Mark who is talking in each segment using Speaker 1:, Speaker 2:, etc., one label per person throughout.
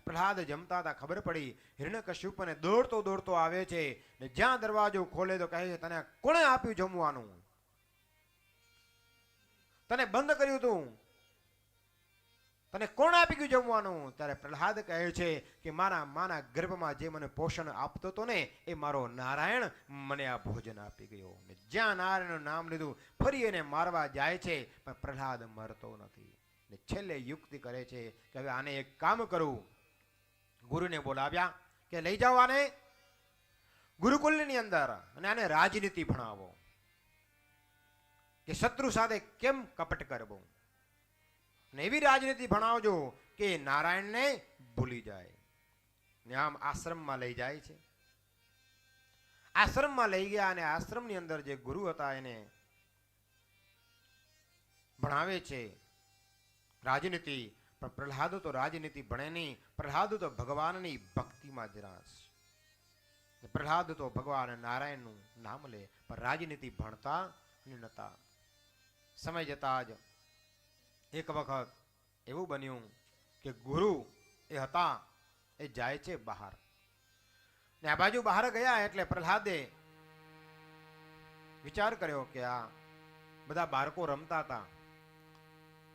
Speaker 1: પ્રહલાદ જમતા હતા, ખબર પડી હિરણ્યકશ્યપને દોડતો દોડતો આવે છે ને જ્યાં દરવાજો ખોલે તો કહે છે, તને કોણે આપ્યું જમવાનું? તને બંધ કર્યું તું? તને કોણ આપી ગયું જમવાનું? ત્યારે પ્રહલાદ કહે છે કે મારા માના ગર્ભમાં જે મને પોષણ આપતો હતો ને એ મારો નારાયણ મને આ ભોજન આપી ગયો. ને જ્યાં નારાયણનું નામ લીધું ફરી એને મારવા જાય છે, પણ પ્રહલાદ મરતો નથી. ને છેલ્લે યુક્તિ કરે છે કે હવે આને એક કામ કરું. ગુરુને બોલાવ્યા કે લઈ જાઓ આને ગુરુકુલની અંદર અને આને રાજનીતિ ભણાવો કે શત્રુ સાથે કેમ કપટ કરવો, ને એવી રાજનીતિ ભણાવજો કે નારાયણને ભૂલી જાય. ને આમ આશ્રમમાં લઈ જાય છે. આશ્રમમાં લઈ ગયા અને આશ્રમની અંદર જે ગુરુ હતા એને ભણાવે છે રાજનીતિ. પણ પ્રહલાદ તો રાજનીતિ ભણે નહીં, પ્રહલાદ તો ભગવાનની ભક્તિમાં જ રસ. પ્રહલાદ તો ભગવાન નારાયણનું નામ લે, પણ રાજનીતિ ભણતા નતા. સમય જતા જ એક વખત એવું બન્યું કે ગુરુ એ હતા એ જાય છે બહાર, ને આ બાજુ બહાર ગયા એટલે પ્રહલાદે વિચાર કર્યો કે આ બધા બાળકો રમતા હતા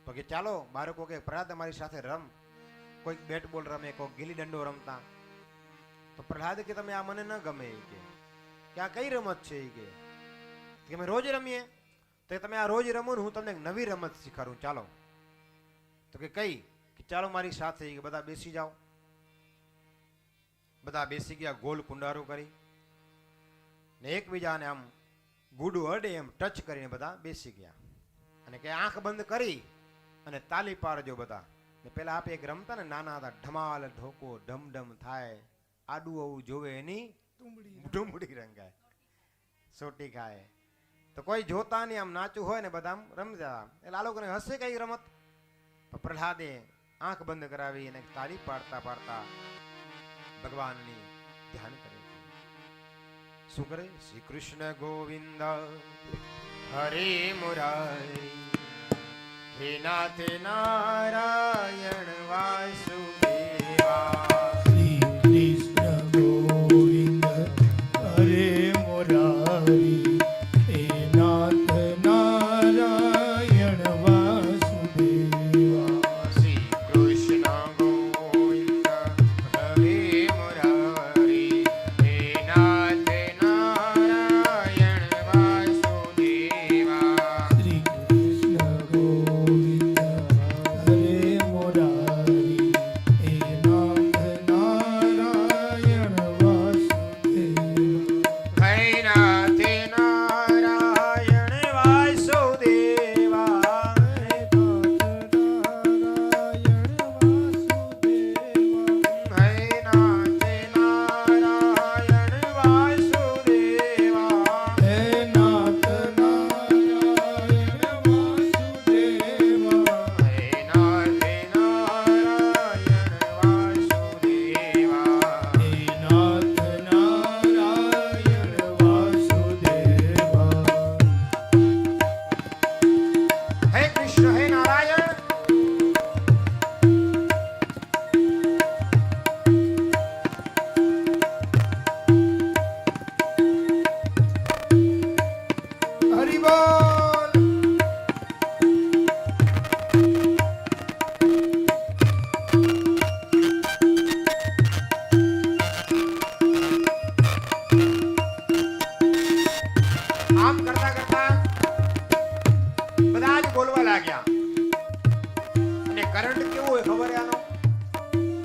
Speaker 1: તો કે ચાલો બાળકો કે પ્રહલાદ અમારી સાથે રમ. કોઈક બેટ બોલ રમે, કોઈક ગીલી દંડો રમતા. તો પ્રહલાદ કે તમે આ મને ન ગમે કે આ કઈ રમત છે કે અમે રોજ રમીએ. તો તમે આ રોજ રમો ને હું તમને એક નવી રમત શીખવાડું, ચાલો. તો કે કઈ? કે ચાલો મારી સાથે. બધા બેસી જાઓ. બધા બેસી ગયા ગોલ કુંડારું કરી ને એકબીજાને આમ ગુડું અડે એમ ટચ કરીને બધા બેસી ગયા. અને કે આંખ બંધ કરી અને તાલી પાડજો બધા. ને પેલા આપે એક રમતા ને નાના હતા, ઢમાલ ઢોકો ઢમઢમ થાય, આડું આવું જોવે એની ડુંબડી રંગાય, સોટી ખાય. તો કોઈ જોતા નહીં, આમ નાચું હોય ને બધા આમ રમતા. એટલે આ લોકોને હશે કઈ રમત. પ્રહલાદે આંખ બંધ કરાવી અને તાળી પાડતા પાડતા ભગવાનની ધ્યાન કરે છે. શું કરે? શ્રી કૃષ્ણ ગોવિંદ હરે મુરારી, હે નાથ નારાયણ વાસુદેવા.
Speaker 2: શ્રી કૃષ્ણ ગોવિંદ હરે મુરારી, હે નાથ નારાયણ વાસુદેવા.
Speaker 1: શ્રી કૃષ્ણ ગોવિંદ હરે મુરારી, હે નાથ નારાયણ વાસુદેવા.
Speaker 2: શ્રી કૃષ્ણ ગોવિંદ હરે મુરારી, હે નાથ નારાયણ વાસુદેવા.
Speaker 1: હે નાથ નારાયણ વાસુદેવા. હે નાથ નારાયણ વાસુદેવા.
Speaker 2: હે નાથ નારાયણ વાસુદેવા.
Speaker 1: હે નાથ નારાયણ વાસુદેવા.
Speaker 2: હે નાથ નારાયણ વાસુદેવા.
Speaker 1: હે કૃષ્ણ હે નારાયણ.
Speaker 2: હરિ બોલ.
Speaker 1: આમ કરતા કરતા બધા જ બોલવા લાગ્યા. અને કરંટ કેવો હોય ખબર? આનો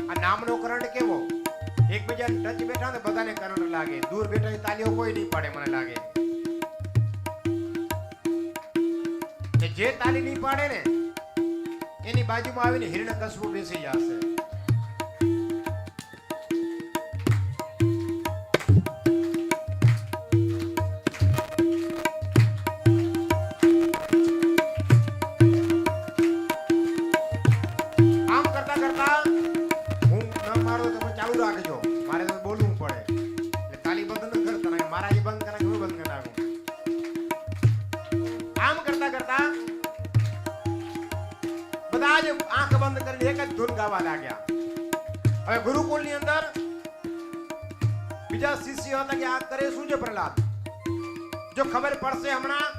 Speaker 1: આ નામનો કરંટ કેવો? એકબીજાને ટચ બેઠા ને બધાને કરંટ લાગે. દૂર બેઠા તાલીઓ કોઈ નહીં પાડે મને લાગે. કે જે તાલી નહીં પાડે ને એની બાજુમાં આવીને હિરણ્યકશ્યપ બેસી જશે. આમ કરતા કરતા હું ન મારો તમે ચાલુ રાખજો, મારે તો બોલવું પડે. એટલે તાલી બંધ ન કરતા ને મારા જે બંધ કરા હું બંધ કરી નાખું. આમ કરતા કરતા બધા જ આંખ બંધ કરીને એક જ ધૂન ગાવા લાગ્યા. હવે ગુરુકુળની અંદર બીજા શિષ્ય હતા કે આ કરે શું છે પ્રહલાદ? જો ખબર પડશે હમણાં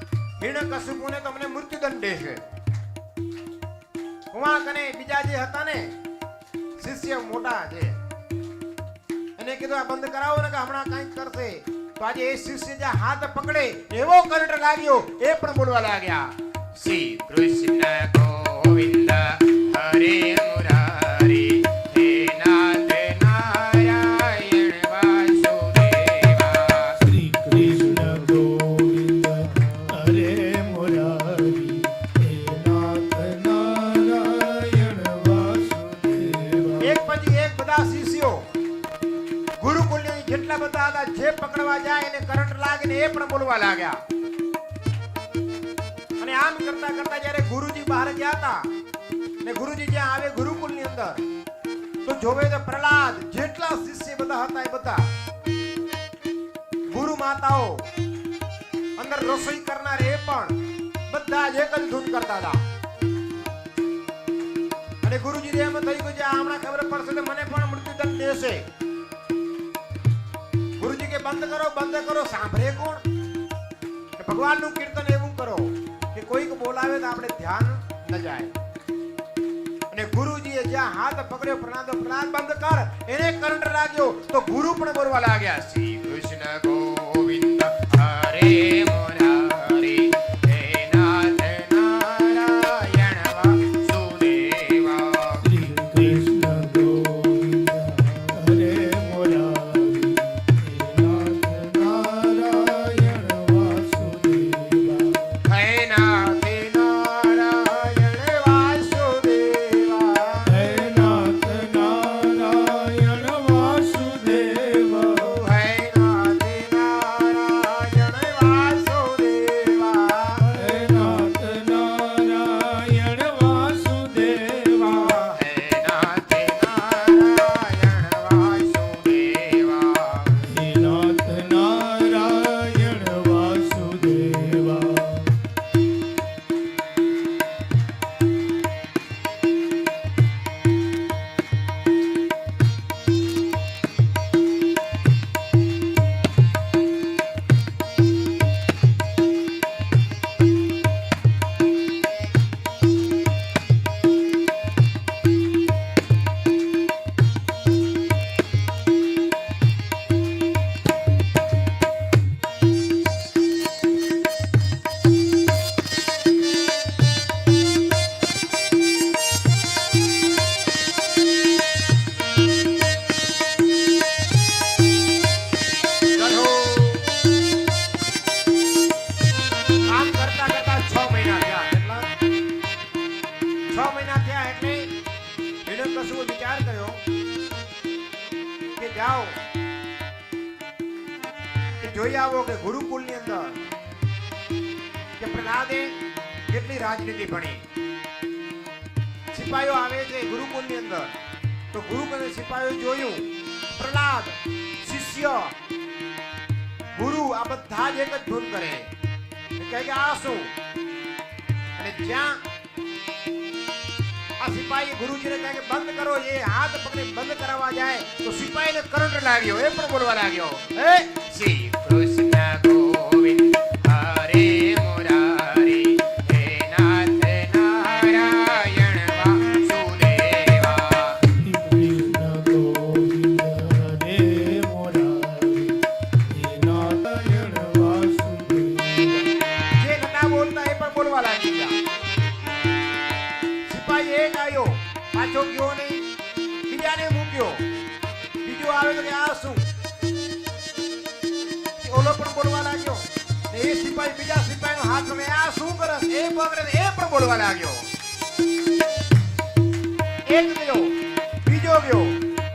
Speaker 1: હિરણ્યકશિપુને તો મને મૃત્યુદંડ દેશે. કુંવાક અને બીજા જે હતા ને શિષ્ય મોટા છે એને કીધું આ બંધ કરાવો ને કે હમણાં કંઈક કરશે. તો આજે એ શિષ્ય જે હાથ પકડે એવો કરંટ લાગ્યો એ પણ બોલવા લાગ્યા,
Speaker 3: શ્રી કૃષ્ણ ગોવિંદ હરે મુરારી હે નાથ નારાયણ વાસુદેવા.
Speaker 2: શ્રી કૃષ્ણ ગોવિંદ હરે મુરારી હે નાથ નારાયણ વાસુદેવા.
Speaker 1: એક પછી એક બધા શિષ્યો ગુરુકુળની જેટલા બધા હતા જે પકડવા જાય એને કરંટ લાગે ને એ પણ બોલવા લાગ્યા. અને આમ કરતા કરતા જ્યારે ગુરુજી બહાર ગયા હતા ને ગુરુજી જ્યાં આવે ગુરુકુળની અંદર તો જોવે તો પ્રહલાદ જેટલા શિષ્ય બધા હતા એ બધા ગુરુ માતાઓ અંદર રસોઈ કરનાર એ પણ બધા જ એક જ ધૂન કરતા હતા. અને ગુરુજી એમ થઈ ગયું કે હમણાં ખબર પડશે તો મને પણ મૃત્યુદંડ દેશે. ગુરુજી કે બંધ કરો, સાંભળે કોણ? કે ભગવાનનું કીર્તન એવું કરો કે કોઈક બોલાવે તો આપણે ધ્યાન ન જાય. અને ગુરુજીએ જ્યાં હાથ પકડ્યો પ્રહલાદ બંધ કર, એને કરંટ લાગ્યો તો ગુરુ પણ બોલવા લાગ્યા,
Speaker 3: શ્રી કૃષ્ણ ગોવિંદ હરે મુરારી હે નાથ નારાયણ વાસુદેવા.
Speaker 2: શ્રી કૃષ્ણ ગોવિંદ હરે મુરારી હે નાથ નારાયણ વાસુદેવા.
Speaker 3: હે નાથ નારાયણ વાસુદેવા.
Speaker 2: હે નાથ નારાયણ વાસુદેવા.
Speaker 3: હે નાથ નારાયણ વાસુદેવા.
Speaker 2: હે નાથ નારાયણ વાસુદેવા.
Speaker 3: હે નાથ નારાયણ વાસુદેવા.
Speaker 2: હે નાથ નારાયણ વાસુદેવા.
Speaker 1: ચલો. આમ કરતા કરતા 6 મહિના થયા. કેટલા? 6 મહિના થયા એટલે હિરણ્યકશિપુએ વિચાર કર્યો કે જાઓ કે જોઈ આવો કે ગુરુકુળની અંદર કે પ્રહલાદે કેટલી રાજનીતિ ભણી. સિપાહીઓ આવે છે ગુરુકુળની અંદર તો ગુરુકુળના સિપાહીઓ જોયું પ્રહલાદ શિષ્ય ગુરુ આ બધા જ એક જ ધૂન કરે. કહે કે આ શું? અને જ્યાં આ સિપાહી ગુરુજીને કહે કે બંધ કરો, એ હાથ પકડી બંધ કરાવવા જાય તો સિપાહીને કરંટ લાગ્યો, એ પણ બોલવા લાગ્યો, હે
Speaker 3: શ્રી કૃષ્ણ ગોવિંદ હરે મુરારી હે નાથ નારાયણ વાસુદેવા.
Speaker 2: શ્રી કૃષ્ણ ગોવિંદ હરે મુરારી હે નારાયણ વાસુદેવા.
Speaker 1: જે નતા બોલતા એ પણ બોલવા લાગી ગયા. સિપાહી એક આવ્યો પાછો ગયો નહીં, બીજાને મૂક્યો, બીજો આવે તો કે આ શું? ઓલો પણ બોલવા લાગ્યો. ને એ સિપાહી બીજા સિપાહીનો હાથ પકડે, આ શું કરે? એ પકડે, એ પણ બોલવા લાગ્યો. એક ગયો, બીજો ગયો,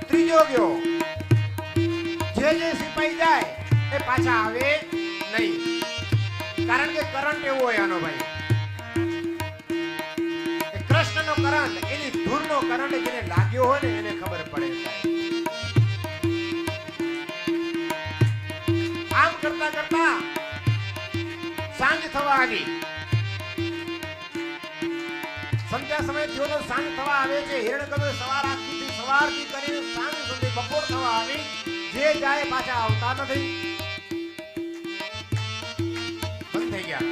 Speaker 1: ત્રીજો ગયો. જે સિપાહી જાય એ પાછા આવે નહીં. કારણ કે કરંટ એવો હોય આનો ભાઈ, કે કૃષ્ણનો કરંટ, એની ધૂળનો કરંટ જેને લાગ્યો હોય ને એને ખબર પડે સાહેબ. આમ કરતા કરતા સાંજ થવા આવી. સંધ્યા સમય થયો તો સાંજ થવા આવે છે. હિરણ્યકશિપુ સવાર આખી સવારથી કરીને સાંજ સુધી બપોર થવા આવી જે જાય પાછા આવતા નથી. બંધ થઈ ગયા.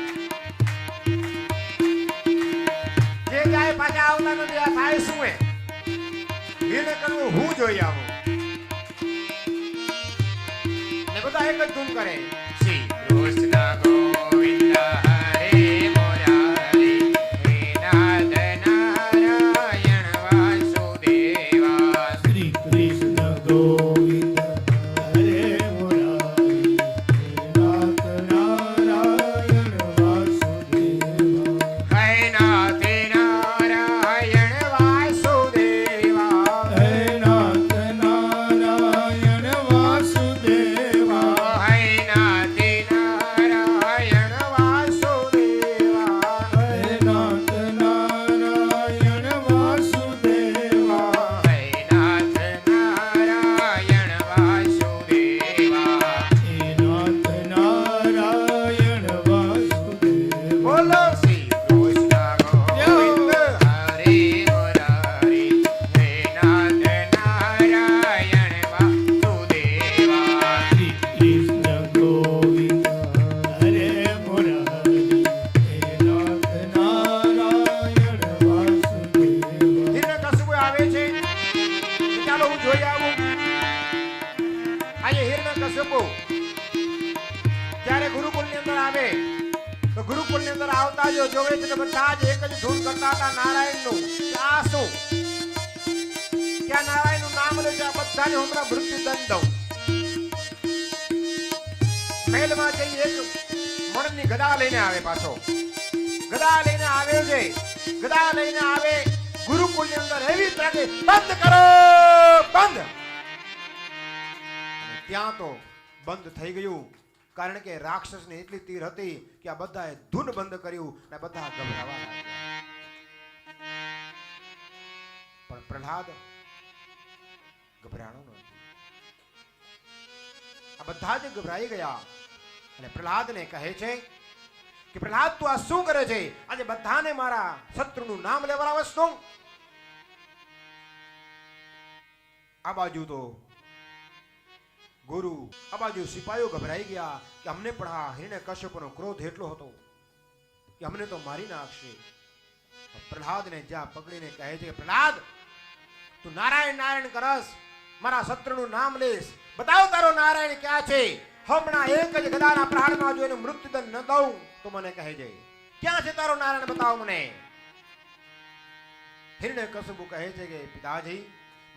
Speaker 1: જે જાય પાછા આવતા નથી. આ થાય શું હે? એને કરવું હું જોઈ આવું ને બધા એક જ ધૂન કરે.
Speaker 3: શ્રી કૃષ્ણ ગોવિંદ હરે મુરારી હે નાથ નારાયણ વાસુદેવા.
Speaker 2: શ્રી કૃષ્ણ ગોવિંદ હરે મુરારી નાથ નારાયણ વાસુદેવા.
Speaker 3: હે નાથ નારાયણ વાસુદેવા.
Speaker 2: હે નાથ નારાયણ વાસુદેવા.
Speaker 3: હે નાથ નારાયણ વાસુદેવા.
Speaker 2: હે નાથ નારાયણ વાસુદેવા.
Speaker 3: હે નાથ નારાયણ વાસુદેવા.
Speaker 2: હે નાથ નારાયણ વાસુદેવા.
Speaker 1: બોલો
Speaker 3: શ્રી કૃષ્ણ ગોવિંદ હરે મુરારી હે નાથ નારાયણ વાસુદેવા.
Speaker 2: શ્રી કૃષ્ણ ગોવિંદ હરે મુરારી હે નાથ નારાયણ વાસુદેવા.
Speaker 1: હિરણ્યકશિપુ આવે છે. ચાલો હું જોઈ આવું. આજે હિરણ્યકશિપુ જ્યારે ગુરુકુળની અંદર આવે તો ગુરુકુળની અંદર આવતા જો જોવે છે કે બધા જ એક જ ધૂન કરતા હતા નારાયણનું. કે આ શું? ક્યાં નારાયણનું નામ લે છે? આ બધાને હમણાં મૃત્યુ દંડ દઉં. મહેલમાં જઈ એક મણની ગદા લઈને આવે પાછો. ગદા લઈને આવ્યો છે. ગદા લઈને આવે ગુરુકુળની અંદર એવી ત્રાગે બંધ કરો બંધ. અને ત્યાં તો બંધ થઈ ગયું. કારણ કે રાક્ષસને એટલી તીર હતી કે આ બધાએ ધૂન બંધ કર્યું અને બધા ગભરાવા લાગ્યા. પણ પ્રહલાદ ગભરાણો નથી. આ બધા જ ગભરાઈ ગયા અને પ્રહલાદને કહે છે કે પ્રહલાદ તું આ શું કરે છે? આજે બધાને મારા શત્રુનું નામ લેવડાવસ તું? આ બાજુ તો ગુરુ, આ બાજુ સિપાહીઓ ગભરાઈ ગયા કે અમને પણ આ હિરણ્યકશ્યપનો ક્રોધ એટલો હતો કે અમને તો મારી નાખશે. પ્રહલાદને જ્યાં પકડીને કહે છે કે પ્રહલાદ તું નારાયણ નારાયણ કરસ, મારા શત્રુનું નામ લેસ, બતાવ તારો નારાયણ ક્યાં છે? હમણાં એક જ ગદાના પ્રહારમાં જો એને મૃત્યુદંડ ન દઉં તો મને કહે છે ક્યાં છે તારો નારાયણ, બતાવ મને. હિરણ્યકશિપુ કહે છે કે પિતાજી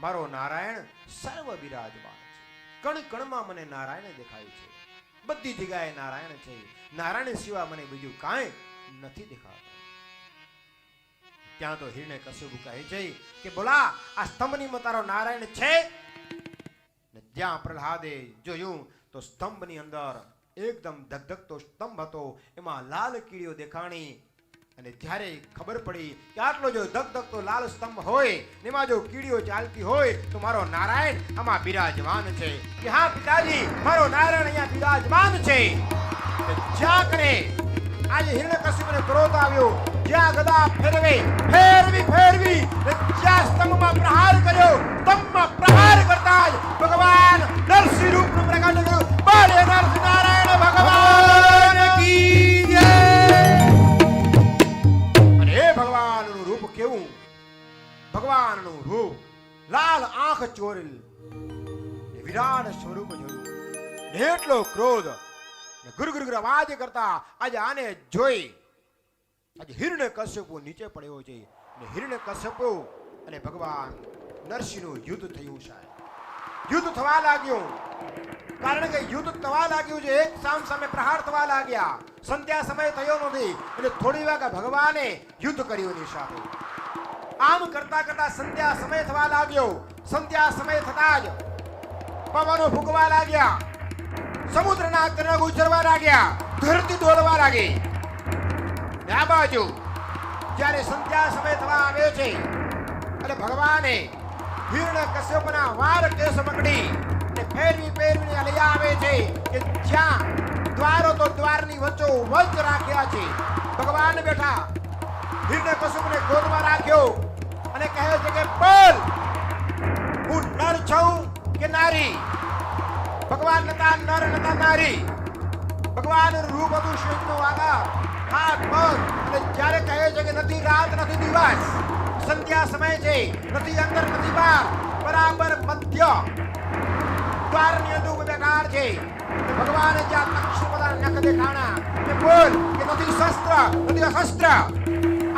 Speaker 1: મારો નારાયણ સર્વ બિરાજમાન છે. કણ કણમાં મને નારાયણ દેખાય છે. બધી જગ્યાએ નારાયણ છે. નારાયણ સિવાય મને બીજું કાંઈ નથી દેખાતું. ત્યાં તો હિરણ્યકશિપુ કહે છે કે બોલા આ સ્તંભની તારો નારાયણ છે? ને જ્યાં પ્રહલાદે જોયું તો સ્તંભની અંદર એકદમ ધગધગતો સ્તંભ હતો. એમાં લાલ કીડીઓ દેખાણી. અને જ્યારે ખબર પડી કે આટલો જો ધગધગતો લાલ સ્તંભ હોય એમાં જો કીડીઓ ચાલતી હોય તો મારો નારાયણ આમાં બિરાજમાન છે. કે હા પિતાજી મારો નારાયણ અહીંયા બિરાજમાન છે. જ્યાં કરે આજે હિરણ્યકશિપુને ક્રોધ આવ્યો. જ્યાં ગદા ફેરવી જ્યાં સ્તંભમાં પ્રહાર કર્યો, સ્તંભમાં પ્રહાર કરતા જ ભગવાન નરસિંહ રૂપનું પ્રગટ કર્યું. બોલે નરસિંહ નારાયણ ભગવાન કી જય. અને એ ભગવાનનું રૂપ કેવું? ભગવાનનું રૂપ લાલ આંખ ચોરેલ વિરાટ સ્વરૂપ જોયું. એટલો ક્રોધ ને ગુરગુર અવાજ કરતા આજે આને જોઈ આજે હિરણ્યકશ્યપુ નીચે પડ્યો છે. ને હિરણ્યકશ્યપુ અને ભગવાન નરસિંહનું યુદ્ધ થયું છે. યુદ્ધ થવા લાગ્યું. કારણ કે યુદ્ધ થવા લાગ્યું છે. એક સામ સામે પ્રહાર થવા લાગ્યા. સંધ્યા સમય થયો નથી એટલે થોડી વાર ભગવાને યુદ્ધ કર્યું એની સાથે. આમ કરતા કરતા સંધ્યા સમય થવા લાગ્યો. સંધ્યા સમય થતા જ પવનો ફૂંકવા લાગ્યા. સમુદ્રના તરંગ ઉછળવા લાગ્યા. ધરતી ડોલવા લાગી. આ બાજુ જ્યારે સંધ્યા સમય થવા આવે છે એટલે ભગવાને હિરણ્યકશ્યપના વાર કેસ પકડી ને ફેરવીને લઈ આવે છે કે જ્યાં દ્વારો તો દ્વારની વચ્ચો વચ્ચ રાખ્યા છે. ભગવાન બેઠા હિરણ્યકશ્યપને ગોદમાં રાખ્યો અને કહે છે કે બોલ હું નર છું કે નારી? ભગવાન નતા નર નતા નારી. ભગવાન રૂપ હતું શિવનું આકાર, હાથ પગ, અને જ્યારે કહે છે કે નથી રાત નથી દિવસ, સંધ્યા સમય છે, નથી અંદર નથી બહાર, બરાબર મધ્ય દ્વારની અંદર બેઠા છે. ભગવાને જ્યાં તક્ષણ બધા નખ દેખાણા કે બોલ કે નથી શસ્ત્ર નથી અશસ્ત્ર.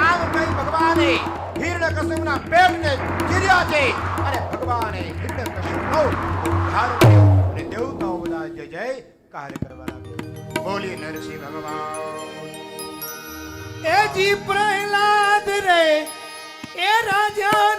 Speaker 1: આમ કઈ ભગવાને હિરણ્યકશ્યપના પેટને ચીર્યા છે અને ભગવાને હિરણ્યકશ્યપનો ઉદ્ધાર કર્યો અને દેવતાઓ બધા જય જયકાર કરવા લાગ્યા. બોલીએ નરસિંહ ભગવાન.
Speaker 2: એ જી પ્રહલાદ રે એ રાજા